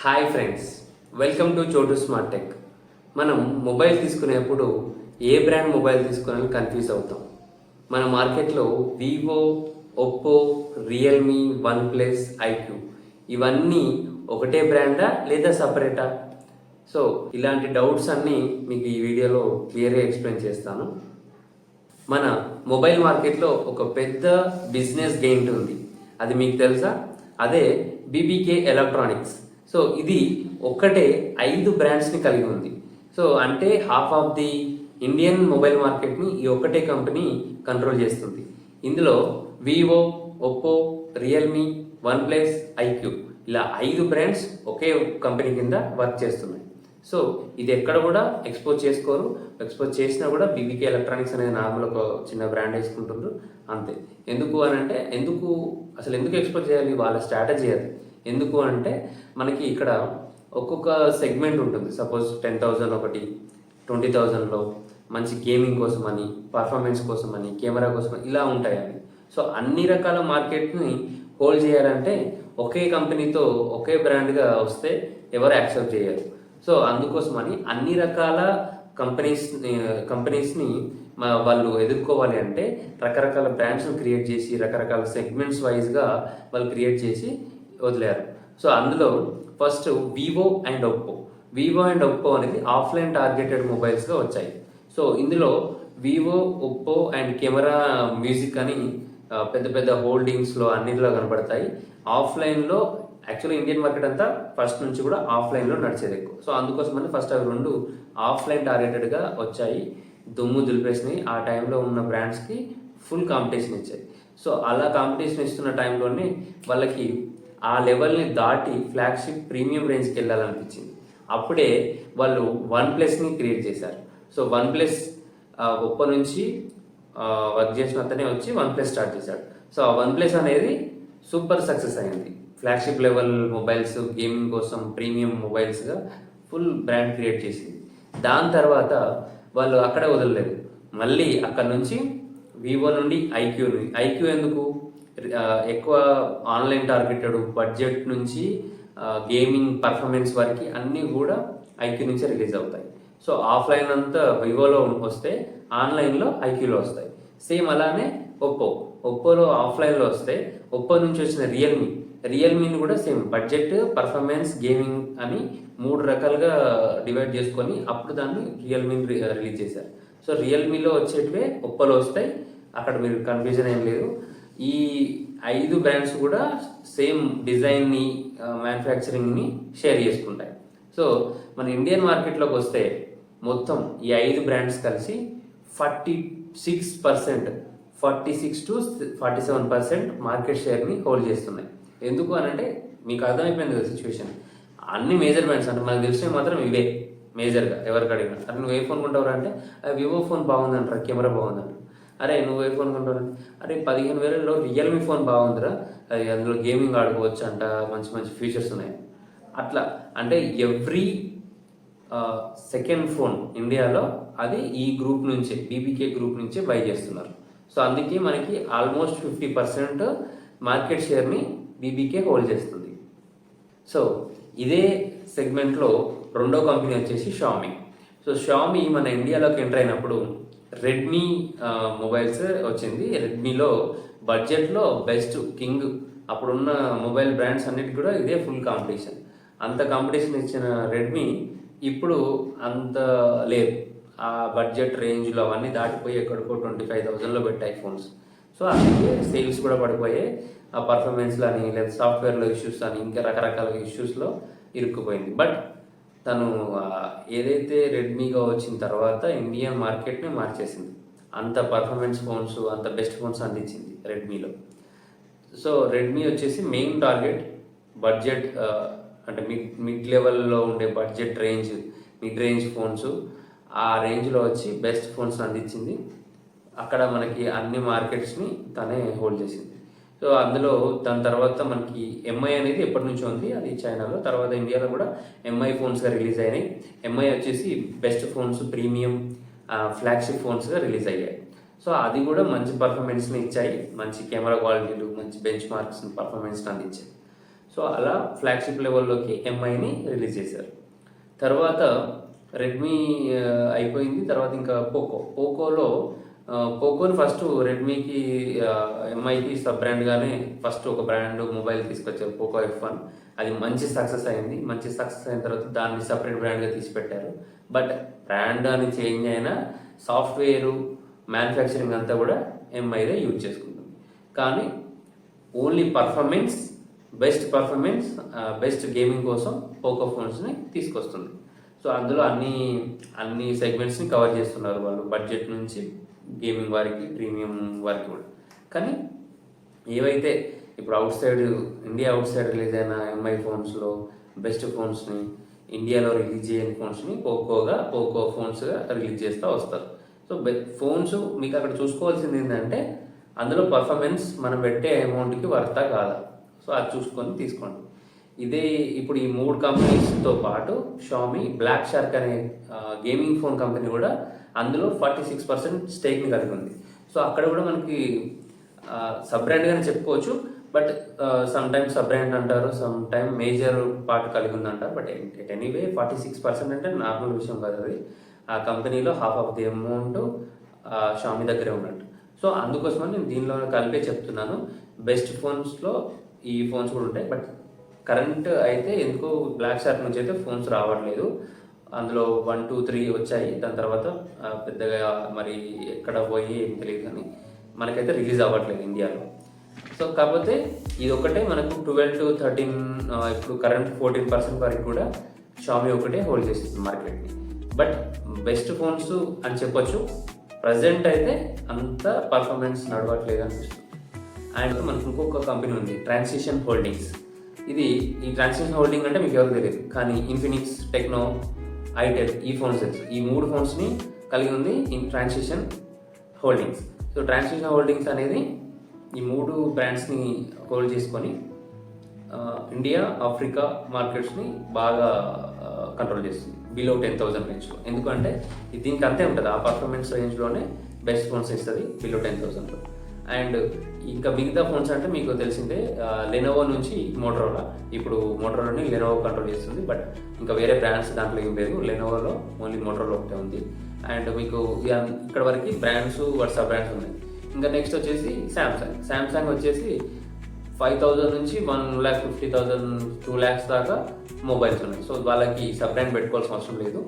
Hi friends, welcome to Chotu Smart Tech. మనం mobile తీసుకునేప్పుడు ఏ బ్రాండ్ మొబైల్ తీసుకోవాలని కన్ఫ్యూజ్ అవుతాం. మన మార్కెట్లో Vivo, Oppo, Realme, OnePlus, iQOO ఇవన్నీ ఒకటే బ్రాండా లేదా సపరేటా? సో ఇలాంటి డౌట్స్ అన్నీ మీకు ఈ వీడియోలో క్లియర్గా ఎక్స్ప్లెయిన్ చేస్తాను. మన మొబైల్ మార్కెట్లో ఒక పెద్ద బిజినెస్ గెయింట్ ఉంది, అది మీకు తెలుసా? అదే బీబీకే ఎలక్ట్రానిక్స్. సో ఇది ఒక్కటే 5 బ్రాండ్స్ని కలిగి ఉంది. సో అంటే half of the Indian mobile మార్కెట్ని ఈ ఒక్కటే కంపెనీ కంట్రోల్ చేస్తుంది. ఇందులో Vivo, Oppo, Realme, OnePlus, iQOO ఇలా 5 బ్రాండ్స్ ఒకే కంపెనీ కింద వర్క్ చేస్తున్నాయి. సో ఇది ఎక్కడ కూడా ఎక్స్పోజ్ చేసుకోరు. ఎక్స్పోజ్ చేసినా కూడా బీబీకే ఎలక్ట్రానిక్స్ అనేది నార్మల్ ఒక చిన్న బ్రాండ్ వేసుకుంటుండ్రు అంతే. ఎందుకు అని అంటే ఎందుకు ఎక్స్పోజ్ చేయాలి? వాళ్ళ స్ట్రాటజీ అది. ఎందుకు అంటే మనకి ఇక్కడ ఒక్కొక్క సెగ్మెంట్ ఉంటుంది. సపోజ్ 10,000 ఒకటి, 20,000లో మంచి గేమింగ్ కోసం అని, పర్ఫార్మెన్స్ కోసం అని, కెమెరా కోసం ఇలా ఉంటాయి అవి. సో అన్ని రకాల మార్కెట్ని హోల్డ్ చేయాలంటే ఒకే కంపెనీతో ఒకే బ్రాండ్గా వస్తే ఎవరు యాక్సెప్ట్ చేయరు. సో అందుకోసమని అన్ని రకాల కంపెనీస్ని వాళ్ళు ఎదుర్కోవాలి అంటే రకరకాల బ్రాండ్స్ని క్రియేట్ చేసి రకరకాల సెగ్మెంట్స్ వైజ్గా వాళ్ళు క్రియేట్ చేసి వదిలేరు. సో అందులో ఫస్ట్ వివో అండ్ ఒప్పో అనేది ఆఫ్లైన్ టార్గెటెడ్ మొబైల్స్గా వచ్చాయి. సో ఇందులో Vivo, Oppo and camera, music అని పెద్ద పెద్ద హోల్డింగ్స్లో అన్నింటిలో కనబడతాయి. ఆఫ్లైన్లో యాక్చువల్లీ ఇండియన్ మార్కెట్ అంతా ఫస్ట్ నుంచి కూడా ఆఫ్లైన్లో నడిచేది ఎక్కువ. సో అందుకోసమని ఫస్ట్ అవి 2 ఆఫ్లైన్ టార్గెటెడ్గా వచ్చాయి, దుమ్ము దులిపేసినాయి. ఆ టైంలో ఉన్న బ్రాండ్స్కి ఫుల్ కాంపిటీషన్ ఇచ్చాయి. సో అలా కాంపిటీషన్ ఇస్తున్న టైంలోనే వాళ్ళకి ఆ లెవెల్ని దాటి ఫ్లాగ్షిప్ ప్రీమియం రేంజ్కి వెళ్ళాలనిపించింది. అప్పుడే వాళ్ళు వన్ ప్లస్ని క్రియేట్ చేశారు. సో వన్ ప్లస్ ఒప్పో నుంచి వర్క్ చేసిన అతనే వచ్చి వన్ ప్లస్ స్టార్ట్ చేశాడు. సో ఆ వన్ ప్లస్ అనేది సూపర్ సక్సెస్ అయింది. ఫ్లాగ్షిప్ లెవెల్ మొబైల్స్, గేమింగ్ కోసం ప్రీమియం మొబైల్స్గా ఫుల్ బ్రాండ్ క్రియేట్ చేసింది. దాని తర్వాత వాళ్ళు అక్కడే వదలలేదు, మళ్ళీ అక్కడ నుంచి వివో నుండి ఐక్యూ ఎందుకు ఎక్కువ ఆన్లైన్ టార్గెటెడ్ బడ్జెట్ నుంచి గేమింగ్, పర్ఫార్మెన్స్ వరకు అన్నీ కూడా ఐక్యూ నుంచే రిలీజ్ అవుతాయి. సో ఆఫ్లైన్ అంతా వివోలో వస్తే ఆన్లైన్లో ఐక్యూలో వస్తాయి. సేమ్ అలానే ఒప్పోలో ఆఫ్లైన్లో వస్తే ఒప్పో నుంచి వచ్చిన రియల్మీని కూడా సేమ్ బడ్జెట్, పర్ఫార్మెన్స్, గేమింగ్ అని 3 రకాలుగా డివైడ్ చేసుకొని అప్పుడు దాన్ని రియల్మీని రిలీజ్ చేశారు. సో రియల్మీలో వచ్చేటివే ఒప్పోలో వస్తాయి. అక్కడ మీరు కన్ఫ్యూజన్ ఏం లేదు. ఈ 5 బ్రాండ్స్ కూడా సేమ్ డిజైన్ని, మ్యానుఫ్యాక్చరింగ్ని షేర్ చేసుకుంటాయి. సో మన ఇండియన్ మార్కెట్లోకి వస్తే మొత్తం ఈ 5 బ్రాండ్స్ కలిసి 46 to 47% మార్కెట్ షేర్ని హోల్డ్ చేస్తున్నాయి. ఎందుకు అని అంటే మీకు అర్థమైపోయింది కదా సిచ్యువేషన్. అన్ని మేజర్ బ్రాండ్స్ అంటే మనకు తెలిసినవి మాత్రం ఇవే మేజర్గా. ఎవరికి అడిగినా అరే నువ్వు ఏ ఫోన్ కొంటావు అంటే వివో ఫోన్ బాగుందంటారా, కెమెరా బాగుందంటారు. అరే నువ్వు ఏ ఫోన్ కొంటావు అంటే అరే 15,000లో రియల్మీ ఫోన్ బాగుందిరా, అది అందులో గేమింగ్ ఆడుకోవచ్చు అంట, మంచి మంచి ఫీచర్స్ ఉన్నాయి. అట్లా అంటే ఎవ్రీ సెకండ్ ఫోన్ ఇండియాలో అది ఈ గ్రూప్ నుంచే, బీబీకే గ్రూప్ నుంచే బై చేస్తున్నారు. సో అందుకే మనకి ఆల్మోస్ట్ 50% మార్కెట్ షేర్ని బీబీకే హోల్డ్ చేస్తుంది. సో ఇదే సెగ్మెంట్లో రెండో కంపెనీ వచ్చేసి షామీ. సో షామీ మన ఇండియాలోకి ఎంటర్ అయినప్పుడు రెడ్మీ మొబైల్స్ వచ్చింది. రెడ్మీలో బడ్జెట్లో బెస్ట్ కింగ్. అప్పుడున్న మొబైల్ బ్రాండ్స్ అన్నిటికీ కూడా ఇదే ఫుల్ కాంపిటీషన్. అంత కాంపిటీషన్ ఇచ్చిన రెడ్మీ ఇప్పుడు అంత లేదు. ఆ బడ్జెట్ రేంజ్లో అవన్నీ దాటిపోయి ఎక్కడికో 25,000లో పెట్టాయి ఫోన్స్. సో అందుకే సేల్స్ కూడా పడిపోయాయి. ఆ పర్ఫార్మెన్స్లో అని లేదా సాఫ్ట్వేర్లో ఇష్యూస్ అని ఇంకా రకరకాల ఇష్యూస్లో ఇరుక్కుపోయింది. బట్ తను ఏదైతే రెడ్మీగా వచ్చిన తర్వాత ఇండియన్ మార్కెట్ని మార్చేసింది. అంత పర్ఫార్మెన్స్ ఫోన్స్, అంత బెస్ట్ ఫోన్స్ అందించింది రెడ్మీలో. సో రెడ్మీ వచ్చేసి మెయిన్ టార్గెట్ బడ్జెట్ అంటే మిడ్ లెవెల్లో ఉండే budget range, mid range phones, ఆ రేంజ్లో వచ్చి బెస్ట్ ఫోన్స్ అందించింది. అక్కడ మనకి అన్ని మార్కెట్స్ని తనే హోల్డ్ చేసింది. సో అందులో దాని తర్వాత మనకి ఎంఐ అనేది ఎప్పటి నుంచో ఉంది, అది చైనాలో. తర్వాత ఇండియాలో కూడా ఎంఐ ఫోన్స్గా రిలీజ్ అయినాయి. ఎంఐ వచ్చేసి బెస్ట్ ఫోన్స్, ప్రీమియం ఫ్లాగ్షిప్ ఫోన్స్గా రిలీజ్ అయ్యాయి. సో అది కూడా మంచి పర్ఫార్మెన్స్ని ఇచ్చాయి, మంచి కెమెరా క్వాలిటీలు, మంచి బెంచ్ మార్క్స్ పర్ఫార్మెన్స్ని అందించాయి. సో అలా ఫ్లాగ్షిప్ లెవెల్లోకి ఎంఐని రిలీజ్ చేశారు. తర్వాత రెడ్మీ అయిపోయింది. తర్వాత ఇంకా పోకోలో పోకోని ఫస్ట్ రెడ్మీకి ఎంఐకి సబ్ బ్రాండ్గానే ఫస్ట్ ఒక బ్రాండ్ మొబైల్ తీసుకొచ్చారు, పోకో F1. అది మంచి సక్సెస్ అయింది. మంచి సక్సెస్ అయిన తర్వాత దాన్ని సపరేట్ బ్రాండ్గా తీసి పెట్టారు. బట్ బ్రాండ్ అని చేంజ్ అయినా సాఫ్ట్వేరు మ్యానుఫ్యాక్చరింగ్ అంతా కూడా ఎంఐదే యూజ్ చేసుకుంటుంది. కానీ ఓన్లీ పర్ఫార్మెన్స్, బెస్ట్ గేమింగ్ కోసం పోకో ఫోన్స్ని తీసుకొస్తుంది. సో అందులో అన్ని సెగ్మెంట్స్ని కవర్ చేస్తున్నారు వాళ్ళు, బడ్జెట్ నుంచి గేమింగ్ వారికి, ప్రీమియం వారికి కూడా. కానీ ఏవైతే ఇప్పుడు ఇండియా అవుట్ సైడ్ రిలీజ్ అయిన ఎంఐ ఫోన్స్లో బెస్ట్ ఫోన్స్ని, ఇండియాలో రిలీజ్ చేయని ఫోన్స్ని పోకో ఫోన్స్గా రిలీజ్ చేస్తూ వస్తారు. సో ఫోన్స్ మీకు అక్కడ చూసుకోవాల్సింది ఏంటంటే అందులో పర్ఫార్మెన్స్ మనం పెట్టే అమౌంట్కి వర్తా కాదా, సో అది చూసుకొని తీసుకోండి. ఇదే ఇప్పుడు ఈ 3 కంపెనీస్తో పాటు షామీ బ్లాక్ షార్క్ అనే గేమింగ్ ఫోన్ కంపెనీ కూడా అందులో 46% స్టేక్ని కలిగి ఉంది. సో అక్కడ కూడా మనకి సబ్ బ్రాండ్గానే చెప్పుకోవచ్చు. But some time sub brand అంటారు, సమ్ టైమ్ మేజర్ పార్ట్ కలిగి ఉంది అంటారు. బట్ ఎనీవే 46% అంటే నార్మల్ విషయం కాదు. అది ఆ కంపెనీలో half of the amount Xiaomi దగ్గరే ఉన్నట్టు. సో అందుకోసమని నేను దీనిలో కలిపే చెప్తున్నాను. బెస్ట్ ఫోన్స్లో ఈ ఫోన్స్ కూడా ఉంటాయి. బట్ కరెంట్ అయితే ఎందుకో బ్లాక్ షార్క్ నుంచి అయితే ఫోన్స్ రావట్లేదు. అందులో 1, 2, 3 వచ్చాయి. దాని తర్వాత పెద్దగా మరి ఎక్కడ పోయి ఏం తెలియదు, కానీ మనకైతే రిలీజ్ అవ్వట్లేదు ఇండియాలో. సో కాకపోతే ఇది ఒకటే మనకు 12 to 13 ఇప్పుడు కరెంట్ 14% వరకు కూడా షామీ ఒకటే హోల్డ్ చేస్తుంది మార్కెట్ని. బట్ బెస్ట్ ఫోన్స్ అని చెప్పొచ్చు. ప్రజెంట్ అయితే అంత పర్ఫార్మెన్స్ నడవట్లేదు అనిపిస్తుంది. అండ్ మనకు ఇంకొక కంపెనీ ఉంది, ట్రాన్సిషన్ హోల్డింగ్స్. ఈ ట్రాన్సిషన్ హోల్డింగ్ అంటే మీకు ఎవరు తెలియదు, కానీ ఇన్ఫినిక్స్, టెక్నో, ఐటెల్ ఈ ఫోన్స్ తెలుసు. ఈ 3 ఫోన్స్ని కలిగి ఉంది transition holdings. So transition holdings అనేది ఈ 3 బ్రాండ్స్ని హోల్డ్ చేసుకొని ఇండియా, ఆఫ్రికా మార్కెట్స్ని బాగా కంట్రోల్ చేస్తుంది బిలో 10,000 రేంజ్లో. ఎందుకంటే దీనికి అంతే ఉంటుంది, ఆ పర్ఫార్మెన్స్ రేంజ్లోనే బెస్ట్ ఫోన్స్ ఇస్తుంది బిలో 10,000లో. అండ్ ఇంకా మిగతా ఫోన్స్ అంటే మీకు తెలిసిందే, లెనోవో నుంచి మోటరోలా. ఇప్పుడు మోటరోలాని లెనోవో కంట్రోల్ చేస్తుంది. బట్ ఇంకా వేరే బ్రాండ్స్ దాంట్లో ఏం లేదు, లెనోవోలో ఓన్లీ మోటరోలా ఒకటే ఉంది. అండ్ మీకు ఇక్కడ వరకు బ్రాండ్స్ సబ్ బ్రాండ్స్ ఉన్నాయి. ఇంకా నెక్స్ట్ వచ్చేసి శాంసంగ్ వచ్చేసి 5,000 నుంచి 1,50,000, 2 lakhs దాకా మొబైల్స్ ఉన్నాయి. సో వాళ్ళకి సబ్ బ్రాండ్ పెట్టుకోవాల్సిన అవసరం లేదు.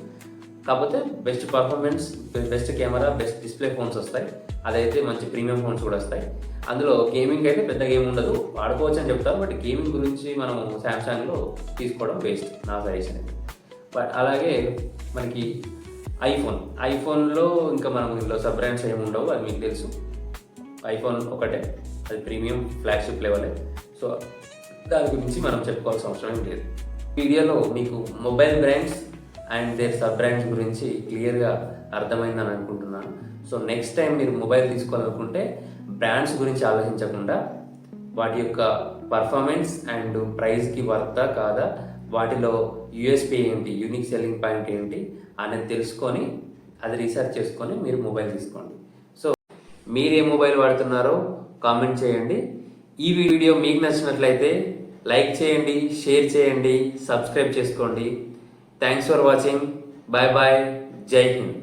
కాకపోతే best performance, best camera, best display phones వస్తాయి. అదైతే మంచి ప్రీమియం ఫోన్స్ కూడా వస్తాయి. అందులో గేమింగ్ అయితే పెద్ద గేమ్ ఉండదు, వాడుకోవచ్చు అని చెప్తారు. బట్ గేమింగ్ గురించి మనం శాంసంగ్లో తీసుకోవడం వేస్ట్, నా సజెషన్ అయితే. బట్ అలాగే మనకి ఐఫోన్లో ఇంకా మనం ఇందులో సబ్ బ్రాండ్స్ ఏమి ఉండవు, అది మీకు తెలుసు. ఐఫోన్ ఒకటే, అది ప్రీమియం ఫ్లాగ్షిప్ లెవెలే. సో దాని గురించి మనం చెప్పుకోవాల్సిన అవసరం ఏం లేదు. వీడియోలో మీకు mobile brands and their sub brands గురించి క్లియర్గా అర్థమైందని అనుకుంటున్నాను. సో నెక్స్ట్ టైం మీరు మొబైల్ తీసుకోవాలనుకుంటే బ్రాండ్స్ గురించి ఆలోచించకుండా వాటి యొక్క పర్ఫార్మెన్స్ అండ్ ప్రైస్కి వర్తా కాదా, వాటిలో యూఎస్పీ ఏంటి, యూనిక్ సెల్లింగ్ పాయింట్ ఏంటి అనేది తెలుసుకొని అది రీసెర్చ్ చేసుకొని మీరు మొబైల్ తీసుకోండి. సో మీరు ఏ మొబైల్ వాడుతున్నారో కామెంట్ చేయండి. ఈ వీడియో మీకు నచ్చినట్లయితే లైక్ చేయండి, షేర్ చేయండి, సబ్స్క్రైబ్ చేసుకోండి. Thanks for watching. Bye bye. జై హింద్.